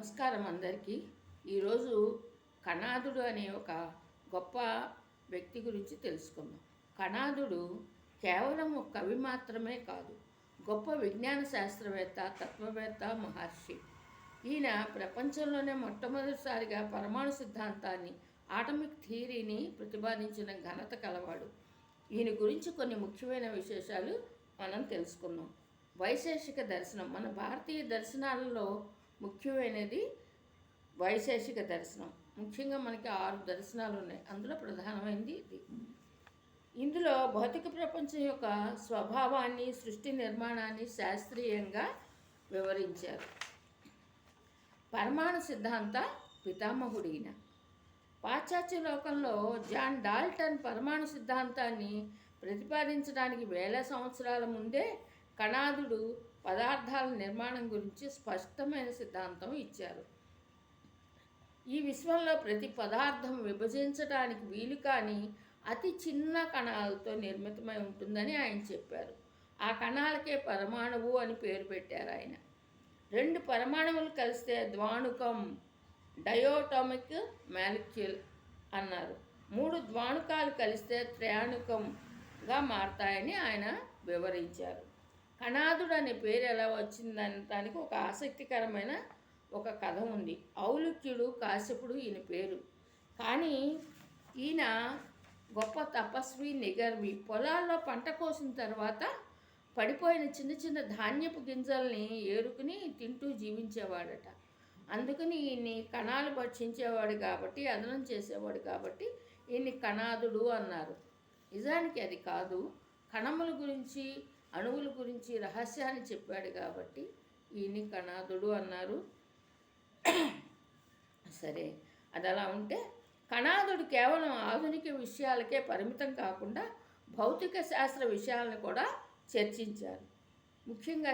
నమస్కారం అందరికీ. ఈరోజు కణాదుడు అనే ఒక గొప్ప వ్యక్తి గురించి తెలుసుకుందాం. కణాదుడు కేవలం ఒక కవి మాత్రమే కాదు, గొప్ప విజ్ఞాన శాస్త్రవేత్త, తత్వవేత్త, మహర్షి. ఈయన ప్రపంచంలోనే మొట్టమొదటిసారిగా పరమాణు సిద్ధాంతాన్ని, ఆటమిక్ థియరీని ప్రతిపాదించిన ఘనత కలవాడు. ఈయన గురించి కొన్ని ముఖ్యమైన విశేషాలు మనం తెలుసుకుందాం. వైశేషిక దర్శనం. మన భారతీయ దర్శనాలలో ముఖ్యమైనది వైశేషిక దర్శనం. ముఖ్యంగా మనకి 6 దర్శనాలు ఉన్నాయి. అందులో ప్రధానమైనది ఇది. ఇందులో భౌతిక ప్రపంచం యొక్క స్వభావాన్ని, సృష్టి నిర్మాణాన్ని శాస్త్రీయంగా వివరించారు. పరమాణు సిద్ధాంత పితామహుడైన పాశ్చాత్య లోకంలో జాన్ డాల్టన్ పరమాణు సిద్ధాంతాన్ని ప్రతిపాదించడానికి వేల సంవత్సరాల ముందే కణాదుడు పదార్థాల నిర్మాణం గురించి స్పష్టమైన సిద్ధాంతం ఇచ్చారు. ఈ విశ్వంలో ప్రతి పదార్థం విభజించడానికి వీలు కాని అతి చిన్న కణాలతో నిర్మితమై ఉంటుందని ఆయన చెప్పారు. ఆ కణాలకే పరమాణువు అని పేరు పెట్టారు ఆయన. 2 పరమాణువులు కలిస్తే ద్వాణుకం, డయోటామిక్ మాలిక్యూల్ అన్నారు. 3 ద్వాణుకాలు కలిస్తే త్రయాణుకంగా మారతాయని ఆయన వివరించారు. కణాదుడు అనే పేరు ఎలా వచ్చిందనటానికి ఒక ఆసక్తికరమైన ఒక కథ ఉంది. ఔలుక్యుడు, కాశ్యపుడు ఈయన పేరు. కానీ ఈయన గొప్ప తపస్వి, నిగర్వి. పొలాల్లో పంట కోసిన తర్వాత పడిపోయిన చిన్న చిన్న ధాన్యపు గింజల్ని ఏరుకుని తింటూ జీవించేవాడట. అందుకని ఈయన్ని కణాలు భక్షించేవాడు కాబట్టి, అదనం చేసేవాడు కాబట్టి ఈయన్ని కణాదుడు అన్నారు. నిజానికి అది కాదు. కణముల గురించి, అణువుల గురించి రహస్యాన్ని చెప్పాడు కాబట్టి ఈయన్ని కణాదుడు అన్నారు. సరే, అది అలా ఉంటే కణాదుడు కేవలం ఆధునిక విషయాలకే పరిమితం కాకుండా భౌతిక శాస్త్ర విషయాలను కూడా చర్చించారు. ముఖ్యంగా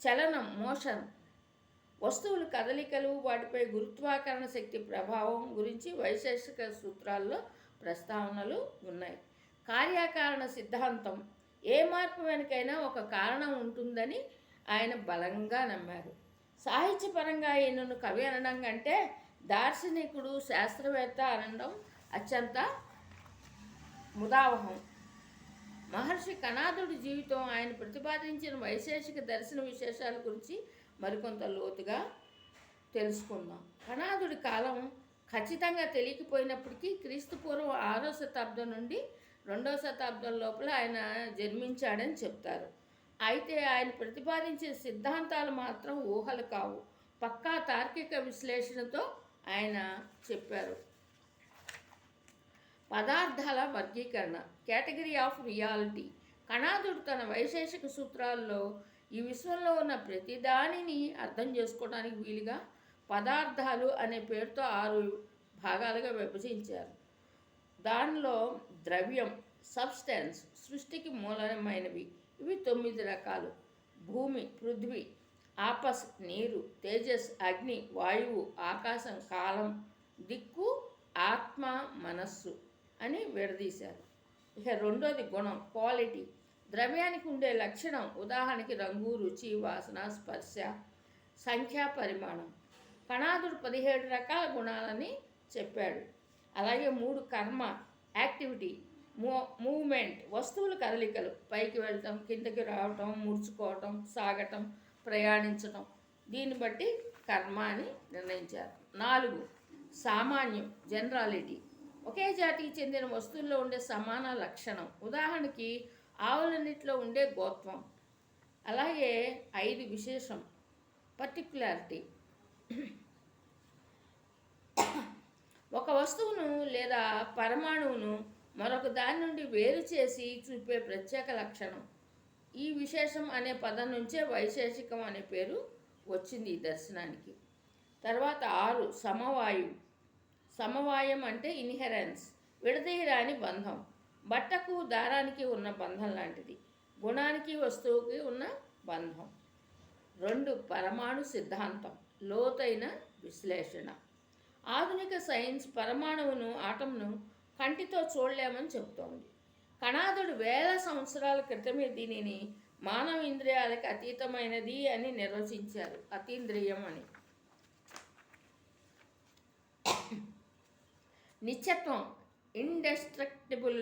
చలనం, మోషన్, వస్తువుల కదలికలు, వాటిపై గురుత్వాకర్షణ శక్తి ప్రభావం గురించి వైశేషిక సూత్రాల్లో ప్రస్తావనలు ఉన్నాయి. కార్యకారణ సిద్ధాంతం, ఏ మార్పు వెనుకైనా ఒక కారణం ఉంటుందని ఆయన బలంగా నమ్మారు. సాహిత్యపరంగా ఈయనను కవి అనడం కంటే దార్శనికుడు, శాస్త్రవేత్త అనడం అత్యంత ముదావహం. మహర్షి కణాదుడి జీవితం, ఆయన ప్రతిపాదించిన వైశేషిక దర్శన విశేషాల గురించి మరికొంత లోతుగా తెలుసుకుందాం. కణాదుడి కాలం ఖచ్చితంగా తెలియకపోయినప్పటికీ క్రీస్తుపూర్వం 6వ శతాబ్దం నుండి 2వ శతాబ్దం లోపల ఆయన జన్మించాడని చెప్తారు. అయితే ఆయన ప్రతిపాదించే సిద్ధాంతాలు మాత్రం ఊహలు కావు, పక్కా తార్కిక విశ్లేషణతో ఆయన చెప్పారు. పదార్థాల వర్గీకరణ, కేటగిరీ ఆఫ్ రియాలిటీ. కణాదుడు తన వైశేషిక సూత్రాల్లో ఈ విశ్వంలో ఉన్న ప్రతిదానిని అర్థం చేసుకోవడానికి వీలుగా పదార్థాలు అనే పేరుతో 6 భాగాలుగా విభజించారు. దానిలో ద్రవ్యం, సబ్స్టెన్స్, సృష్టికి మూలమైనవి, ఇవి 9 రకాలు. భూమి, పృథ్వీ, ఆపస్, నీరు, తేజస్, అగ్ని, వాయువు, ఆకాశం, కాలం, దిక్కు, ఆత్మ, మనస్సు అని విడదీశారు. ఇక 2వది గుణం, క్వాలిటీ. ద్రవ్యానికి ఉండే లక్షణం, ఉదాహరణకి రంగు, రుచి, వాసన, స్పర్శ, సంఖ్య, పరిమాణం. కణాదుడు 17 రకాల గుణాలని చెప్పాడు. అలాగే 3 కర్మ, యాక్టివిటీ, మూవ్మెంట్, వస్తువుల కదలికలు, పైకి వెళ్ళటం, కిందకి రావటం, ముడుచుకోవటం, సాగటం, ప్రయాణించటం, దీన్ని బట్టి కర్మ అని నిర్ణయించారు. 4 సామాన్యం, జనరాలిటీ. ఒకే జాతికి చెందిన వస్తువుల్లో ఉండే సమాన లక్షణం, ఉదాహరణకి ఆవులన్నిటిలో ఉండే గోత్వం. అలాగే 5 విశేషం, పర్టిక్యులారిటీ. ఒక వస్తువును లేదా పరమాణువును మరొక దాని నుండి వేరు చేసి చూపే ప్రత్యేక లక్షణం. ఈ విశేషం అనే పదం నుంచే వైశేషికం అనే పేరు వచ్చింది ఈ దర్శనానికి. తర్వాత 6 సమవాయువు. సమవాయం అంటే ఇన్హెరెన్స్, విడదీయరాని బంధం. బట్టకు దారానికి ఉన్న బంధం లాంటిది, గుణానికి వస్తువుకి ఉన్న బంధం. 2 పరమాణు సిద్ధాంతం, లోతైన విశ్లేషణ. ఆధునిక సైన్స్ పరమాణువును, ఆటంను కంటితో చూడలేమని చెబుతోంది. కణాదుడు వేల సంవత్సరాల క్రితమే దీనిని మానవ ఇంద్రియాలకు అతీతమైనది అని నిర్వచించారు. అతీంద్రియం అని. నిత్యత్వం, ఇండెస్ట్రక్టిబుల్.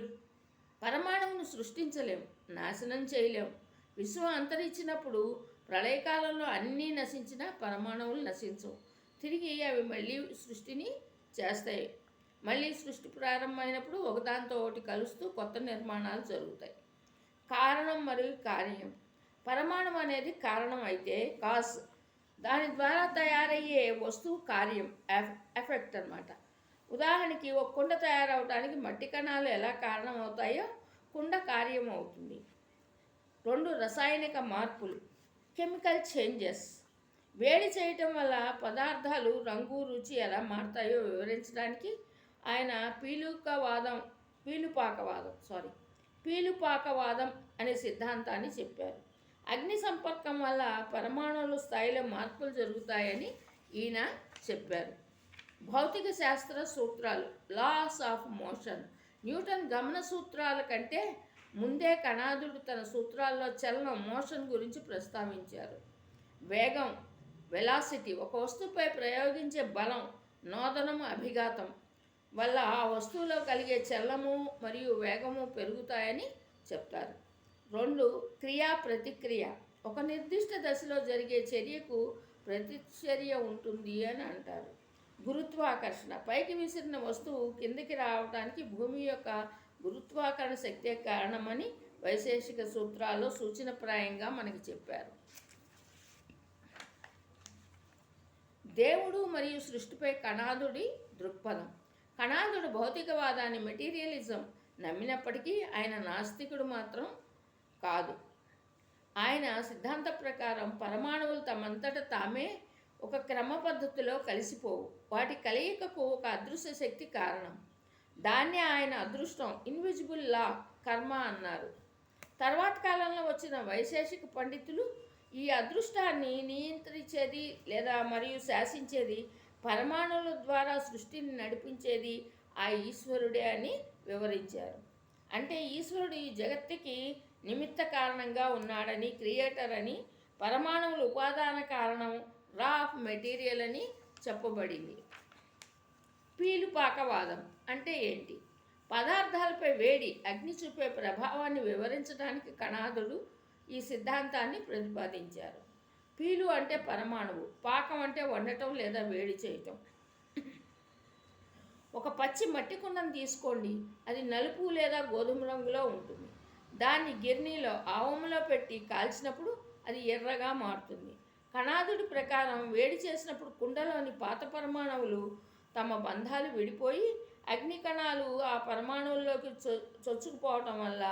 పరమాణువును సృష్టించలేం, నాశనం చేయలేం. విశ్వం అంతరించినప్పుడు ప్రళయకాలంలో అన్నీ నశించినా పరమాణువులు నశించవు. తిరిగి అవి మళ్ళీ సృష్టిని చేస్తాయి. మళ్ళీ సృష్టి ప్రారంభమైనప్పుడు ఒకదాంతో ఒకటి కలుస్తూ కొత్త నిర్మాణాలు జరుగుతాయి. కారణం మరియు కార్యం. పరమాణువు అనేది కారణం అయితే కాజ్, దాని ద్వారా తయారయ్యే వస్తువు కార్యం, ఎఫెక్ట్ అన్నమాట. ఉదాహరణకి ఒక కుండ తయారవడానికి మట్టి కణాలు ఎలా కారణం అవుతాయో కుండ కార్యం అవుతుంది. 2 రసాయనిక మార్పులు, కెమికల్ చేంజెస్. వేడి చేయటం వల్ల పదార్థాలు రంగు రుచి ఎలా మారుతాయో వివరించడానికి ఆయన పీలుపాకవాదం అనే సిద్ధాంతాన్ని చెప్పారు. అగ్ని సంపర్కం వల్ల పరమాణువుల స్థాయిలో మార్పులు జరుగుతాయని ఈయన చెప్పారు. భౌతిక శాస్త్ర సూత్రాలు, లాస్ ఆఫ్ మోషన్. న్యూటన్ గమన సూత్రాల కంటే ముందే కణాదుడు తన సూత్రాల్లో చలనం, మోషన్ గురించి ప్రస్తావించారు. వేగం, వెలాసిటీ. ఒక వస్తువుపై ప్రయోగించే బలం, నోదనం, అభిఘాతం వల్ల ఆ వస్తువులో కలిగే చలనము మరియు వేగము పెరుగుతాయని చెప్తారు. 2 క్రియా ప్రతిక్రియ. ఒక నిర్దిష్ట దశలో జరిగే చర్యకు ప్రతిచర్య ఉంటుంది అని అంటారు. గురుత్వాకర్షణ. పైకి విసిరిన వస్తువు కిందికి రావడానికి భూమి యొక్క గురుత్వాకర్షణ శక్తే కారణమని వైశేషిక సూత్రాల్లో సూచనప్రాయంగా మనకి చెప్పారు. దేవుడు మరియు సృష్టిపై కణాదుడి దృక్పథం. కణాదుడు భౌతికవాదాన్ని, మెటీరియలిజం నమ్మినప్పటికీ ఆయన నాస్తికుడు మాత్రం కాదు. ఆయన సిద్ధాంత ప్రకారం పరమాణువులు తమంతట తామే ఒక క్రమ పద్ధతిలో కలిసిపోవు. వాటి కలయికకు ఒక అదృశ్య శక్తి కారణం. దాన్నే ఆయన అదృష్టం, ఇన్విజిబుల్ లా, కర్మ అన్నారు. తర్వాత కాలంలో వచ్చిన వైశేషిక పండితులు ఈ అదృష్టాన్ని నియంత్రించేది లేదా మరియు శాసించేది, పరమాణువుల ద్వారా సృష్టిని నడిపించేది ఆ ఈశ్వరుడే అని వివరించారు. అంటే ఈశ్వరుడు ఈ జగత్తుకి నిమిత్త కారణంగా ఉన్నాడని, క్రియేటర్ అని, పరమాణువులు ఉపాదాన కారణం, రా ఆఫ్ మెటీరియల్ అని చెప్పబడింది. పీలుపాకవాదం అంటే ఏంటి? పదార్థాలపై వేడి, అగ్ని చూపే ప్రభావాన్ని వివరించడానికి కణాదుడు ఈ సిద్ధాంతాన్ని ప్రతిపాదించారు. పీలు అంటే పరమాణువు, పాకం అంటే వండటం లేదా వేడి చేయటం. ఒక పచ్చి మట్టి కుండను తీసుకోండి, అది నలుపు లేదా గోధుమ రంగులో ఉంటుంది. దాన్ని గిర్నీలో ఆవములో పెట్టి కాల్చినప్పుడు అది ఎర్రగా మారుతుంది. కణాదుడి ప్రకారం వేడి చేసినప్పుడు కుండలోని పాత పరమాణువులు తమ బంధాలు విడిపోయి అగ్ని కణాలు ఆ పరమాణువుల్లోకి చొచ్చుకుపోవటం వల్ల,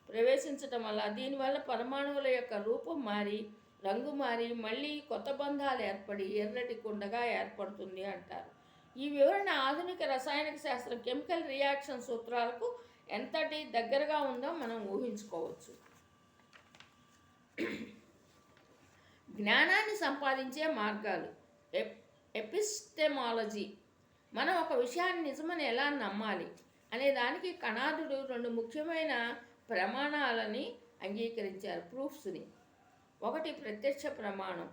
ప్రవేశించటం వల్ల, దీనివల్ల పరమాణువుల యొక్క రూపం మారి, రంగు మారి, మళ్ళీ కొత్త బంధాలు ఏర్పడి ఎర్రటి కుండగా ఏర్పడుతుంది అంటారు. ఈ వివరణ ఆధునిక రసాయనిక శాస్త్రం కెమికల్ రియాక్షన్ సూత్రాలకు ఎంతటి దగ్గరగా ఉందో మనం ఊహించుకోవచ్చు. జ్ఞానాన్ని సంపాదించే మార్గాలు, ఎపిస్టెమాలజీ. మనం ఒక విషయాన్ని నిజమని ఎలా నమ్మాలి అనే దానికి కణాదుడు 2 ముఖ్యమైన ప్రమాణాలని అంగీకరించారు, ప్రూఫ్స్ని. 1 ప్రత్యక్ష ప్రమాణం,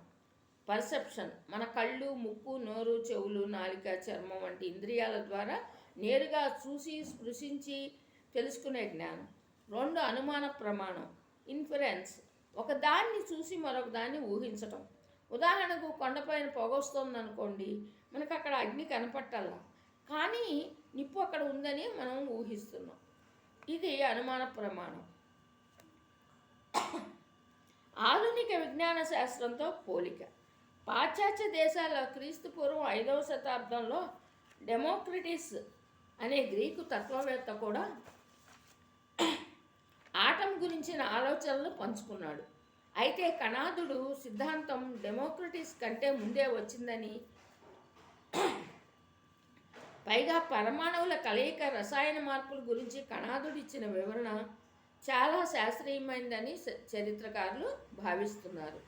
పర్సెప్షన్. మన కళ్ళు, ముక్కు, నోరు, చెవులు, నాలిక, చర్మం వంటి ఇంద్రియాల ద్వారా నేరుగా చూసి, స్పృశించి తెలుసుకునే జ్ఞానం. 2 అనుమాన ప్రమాణం, ఇన్ఫరెన్స్. ఒక దాన్ని చూసి మరొక దాన్ని ఊహించటం. ఉదాహరణకు కొండపైన పొగొస్తుందనుకోండి, మనకు అక్కడ అగ్ని కనపట్టాలా, కానీ నిప్పు అక్కడ ఉందని మనం ఊహిస్తున్నాం. ఇది అనుమాన ప్రమాణం. ఆధునిక విజ్ఞాన శాస్త్రంతో పోలిక. పాశ్చాత్య దేశాల్లో క్రీస్తుపూర్వం 5వ శతాబ్దంలో డెమోక్రిటిస్ అనే గ్రీకు తత్వవేత్త కూడా ఆటం గురించిన ఆలోచనలు పంచుకున్నాడు. అయితే కణాదుడు సిద్ధాంతం డెమోక్రిటిస్ కంటే ముందే వచ్చిందని, పైగా పరమాణువుల కలయిక, రసాయన మార్పుల గురించి కణాదుడు ఇచ్చిన వివరణ చాలా శాస్త్రీయమైందని చరిత్రకారులు భావిస్తున్నారు.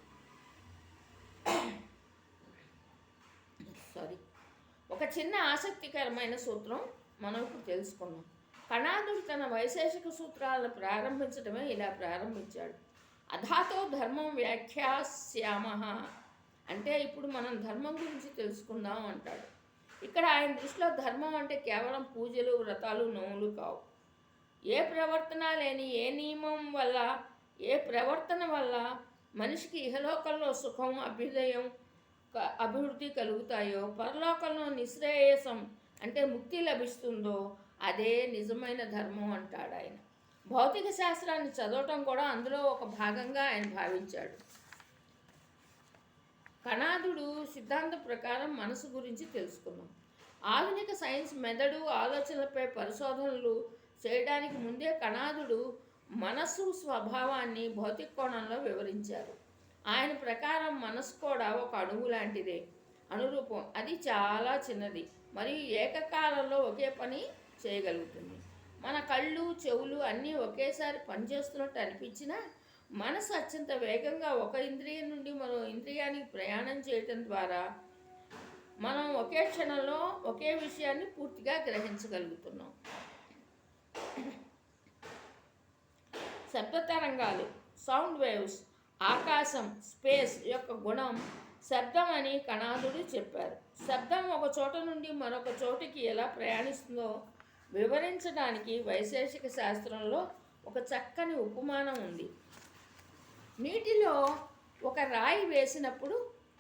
ఒక చిన్న ఆసక్తికరమైన సూత్రం మనం ఇప్పుడు తెలుసుకున్నాం. కణాదుడు తన వైశేషిక సూత్రాలను ప్రారంభించడమే ఇలా ప్రారంభించాడు. అధాతో ధర్మం వ్యాఖ్యాస్యామ, అంటే ఇప్పుడు మనం ధర్మం గురించి తెలుసుకుందాం అంటాడు. ఇక్కడ ఆయన దృష్టిలో ధర్మం అంటే కేవలం పూజలు, వ్రతాలు, నోములు కావు. ఏ ప్రవర్తన లేని, ఏ నియమం వల్ల, ఏ ప్రవర్తన వల్ల మనిషికి ఇహలోకంలో సుఖం, అభ్యుదయం, అభివృద్ధి కలుగుతాయో, పరలోకంలో నిశ్రేయసం అంటే ముక్తి లభిస్తుందో అదే నిజమైన ధర్మం అంటాడు ఆయన. భౌతిక శాస్త్రాన్ని చదవటం కూడా అందులో ఒక భాగంగా ఆయన భావించాడు. కణాదుడు సిద్ధాంతం ప్రకారం మనసు గురించి తెలుసుకున్నాం. ఆధునిక సైన్స్ మెదడు ఆలోచనలపై పరిశోధనలు చేయడానికి ముందే కణాదుడు మనస్సు స్వభావాన్ని భౌతిక కోణంలో వివరించారు. ఆయన ప్రకారం మనసు కూడా ఒక అణువు లాంటిదే, అనురూపం. అది చాలా చిన్నది మరియు ఏకకాలంలో ఒకే పని చేయగలుగుతుంది. మన కళ్ళు, చెవులు అన్నీ ఒకేసారి పనిచేస్తున్నట్టు అనిపించినా మనసు అత్యంత వేగంగా ఒక ఇంద్రియం నుండి మరో ఇంద్రియానికి ప్రయాణం చేయటం ద్వారా మనం ఒకే క్షణంలో ఒకే విషయాన్ని పూర్తిగా గ్రహించగలుగుతున్నాం. శబ్ద తరంగాలు, సౌండ్ వేవ్స్, ఆకాశం, స్పేస్ యొక్క గుణం శబ్దం అని కణాదుడు చెప్పారు. శబ్దం ఒక చోట నుండి మరొక చోటికి ఎలా ప్రయాణిస్తుందో వివరించడానికి వైశేషిక శాస్త్రంలో ఒక చక్కని ఉపమానం ఉంది. నీటిలో ఒక రాయి వేసినప్పుడు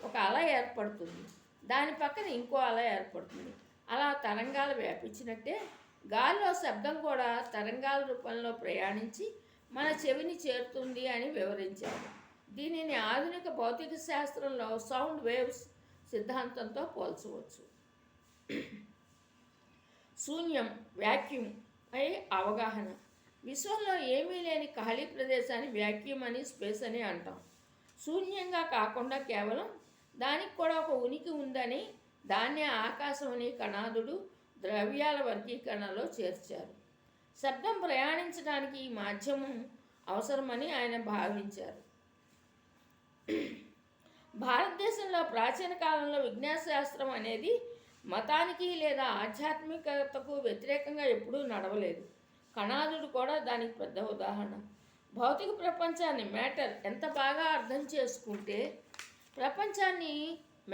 ఒక అల ఏర్పడుతుంది, దాని పక్కన ఇంకో అల ఏర్పడుతుంది. అలా తరంగాలు వ్యాపించినట్టే గాలిలో శబ్దం కూడా తరంగాల రూపంలో ప్రయాణించి మన చెవిని చేరుతుంది అని వివరించారు. దీనిని ఆధునిక భౌతిక శాస్త్రంలో సౌండ్ వేవ్స్ సిద్ధాంతంతో పోల్చవచ్చు. శూన్యం, వ్యాక్యూమ్ పై అవగాహన. విశ్వంలో ఏమీ లేని ఖాళీ ప్రదేశాన్ని వ్యాక్యూమ్ అని, స్పేస్ అని అంటాం. శూన్యంగా కాకుండా కేవలం దానికి కూడా ఒక ఉనికి ఉందని, దాన్నే ఆకాశం అని కణాదుడు ద్రవ్యాల వర్గీకరణలో చేర్చారు. శబ్దం ప్రయాణించడానికి ఈ మాధ్యమం అవసరమని ఆయన భావించారు. భారతదేశంలో ప్రాచీన కాలంలో విజ్ఞాన శాస్త్రం అనేది మతానికి లేదా ఆధ్యాత్మికతకు వ్యతిరేకంగా ఎప్పుడూ నడవలేదు. కణాదుడు కూడా దానికి పెద్ద ఉదాహరణ. భౌతిక ప్రపంచాన్ని, మ్యాటర్ ఎంత బాగా అర్థం చేసుకుంటే ప్రపంచాన్ని,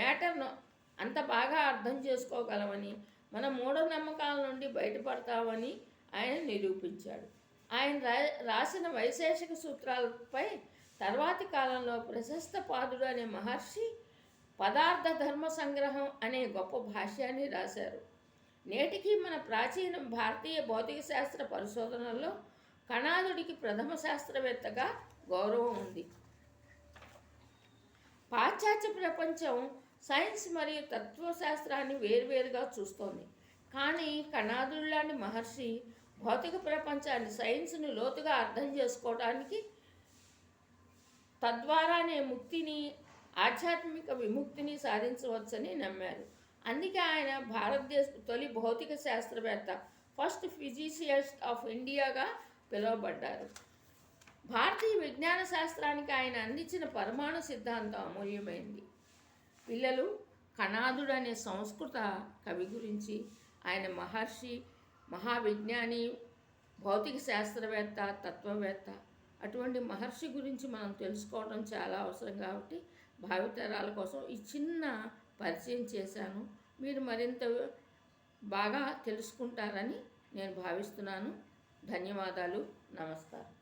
మ్యాటర్ను అంత బాగా అర్థం చేసుకోగలమని, మన మూఢనమ్మకాల నుండి బయటపడతామని ఆయన నిరూపించాడు. ఆయన రాసిన వైశేషిక సూత్రాలపై తర్వాతి కాలంలో ప్రశస్త పాదుడు అనే మహర్షి పదార్థ ధర్మ సంగ్రహం అనే గొప్ప భాష్యాన్ని రాశారు. నేటికి మన ప్రాచీన భారతీయ భౌతిక శాస్త్ర పరిశోధనల్లో కణాదుడికి ప్రథమ శాస్త్రవేత్తగా గౌరవం ఉంది. పాశ్చాత్య ప్రపంచం సైన్స్ మరియు తత్వశాస్త్రాన్ని వేరువేరుగా చూస్తోంది. కానీ కణాదుడు లాంటి మహర్షి భౌతిక ప్రపంచాన్ని, సైన్స్ను లోతుగా అర్థం చేసుకోవడానికి, తద్వారానే ముక్తిని, ఆధ్యాత్మిక విముక్తిని సాధించవచ్చని నమ్మారు. అందుకే ఆయన భారతదేశ తొలి భౌతిక శాస్త్రవేత్త, ఫస్ట్ ఫిజిసిస్ట్ ఆఫ్ ఇండియాగా పిలువబడ్డారు. భారతీయ విజ్ఞాన శాస్త్రానికి ఆయన అందించిన పరమాణు సిద్ధాంతం అమూల్యమైంది. పిల్లలు, కణాదుడు అనే సంస్కృత కవి గురించి, ఆయన మహర్షి, మహావిజ్ఞాని, భౌతిక శాస్త్రవేత్త, తత్వవేత్త, అటువంటి మహర్షి గురించి మనం తెలుసుకోవడం చాలా అవసరం. కాబట్టి భావితరాల కోసం ఈ చిన్న పరిచయం చేశాను. మీరు మరింత బాగా తెలుసుకుంటారని నేను భావిస్తున్నాను. ధన్యవాదాలు. నమస్కారం.